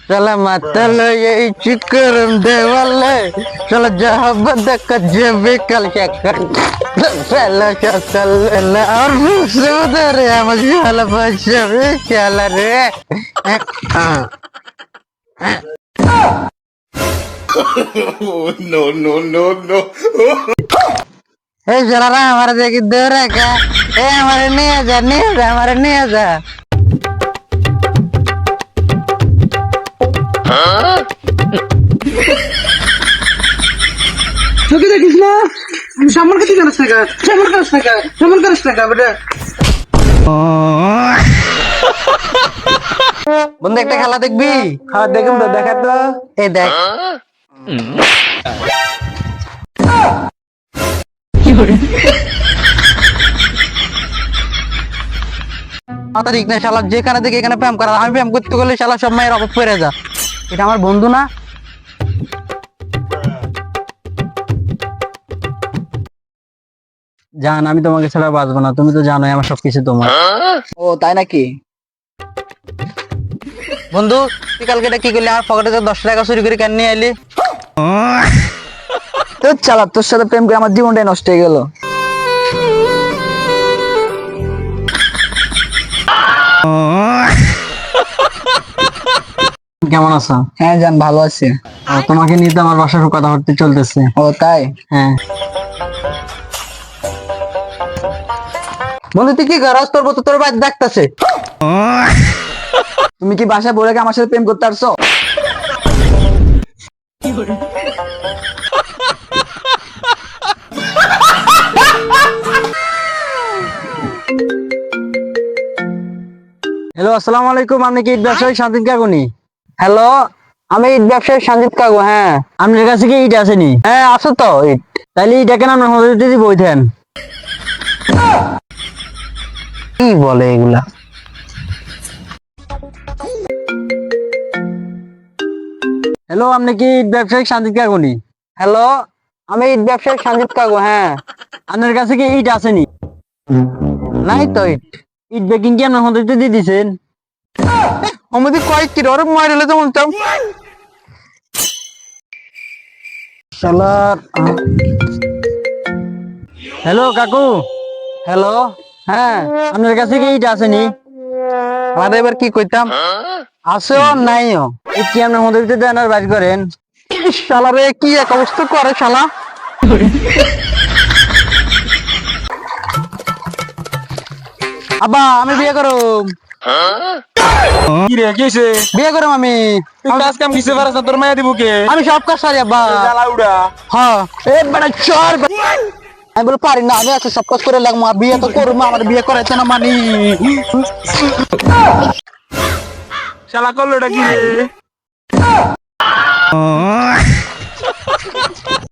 चला मातलो ये चिकरम देवाले चला जहाबद कज्जे बेकल चक्कर चला चल ना और सुधर या मुझे हला बच्चा रे चला रे No, no, no, no. ए चला रहा हमारे देखी दे रहा क्या ए हमारे नहीं आजा हमारे नहीं आजा চোখে দেখিস না আমি সামনে কাছে করিস না সামনে করিস না বেটা বন্ধু একটা খেলা দেখবি হ্যাঁ দেখুন তো দেখা তো এই দেখ মাথা ঠিক না শালা যেখানে দেখে এখানে প্রেম করা আমি প্রেম করতে গেলে শালা সব মায়ের অভাব পড়ে যা এটা আমার বন্ধু না জান আমি তোমাকে ছাড়া বাঁচবো না তুমি তো জানোই আমার সবকিছু তোমার ও তাই নাকি বন্ধু তুই কালকে এটা কি করলি আমার পকেটে 10 টাকা চুরি করে কেন নিয়ে এলি তো চালা তোর সাথে প্রেম করে আমার জীবনটাই নষ্ট হয়ে গেল কেমন আছো হ্যাঁ জান ভালো আছি তোমাকে নিয়ে তো আমার বাসার কথা হতে চলতেছে ও তাই হ্যাঁ বন্ধু তুই কি করস তোর বন্ধু তোর বাদ ডাকতেছে তুমি কি বাসায় বলে আমার সাথে প্রেম করতে পারছো হ্যালো আসসালামু আলাইকুম আপনি কি ইট ব্যবসায়ী শান্তিত কাকুনি হ্যালো আমি ইট ব্যবসায়ী সঞ্জিত কাকু হ্যাঁ আপনার কাছে কি ইট আসেনি হ্যাঁ আছে তো ইট তাইলে ইট কেন আপনার হোটেল দিদি বইতেন কি বলে এগুলা হ্যালো আপনি কি ইট ব্যবসায়ী শান্তিত কাকুনি হ্যালো আমি ইট ব্যবসায়ী সঞ্জিত কাকু হ্যাঁ আপনার কাছে কি ইট আসেনি নাই তো ইট ইট বেকিং কি আপনার হোটেল দিয়ে দিছেন আমাদের কয়েক কিলো আর মারলে যেমন চাও শালার হ্যালো কাকু হ্যালো হ্যাঁ আপনার কাছে কি ইট আসেনি আমাদের এবার কি কইতাম আসেও নাইও ইট কি আপনার হোটেল দিয়ে দেন আর বাড়ি করেন শালারে কি এক অবস্থা করে শালা আব্বা আমি বিয়ে করব কি রে কি হইছে বিয়ে করব আমি তুই কাজ কাম কিসে পারছ না তোর মায়া দিব কে আমি সব কাজ সারি আব্বা জ্বালা উড়া হ্যাঁ এ বড় চোর আমি বল পারি না আমি আজকে সব কাজ করে লাগবো আর বিয়ে তো করবো আমার বিয়ে করাইতে না মানি শালা করলোটা কি রে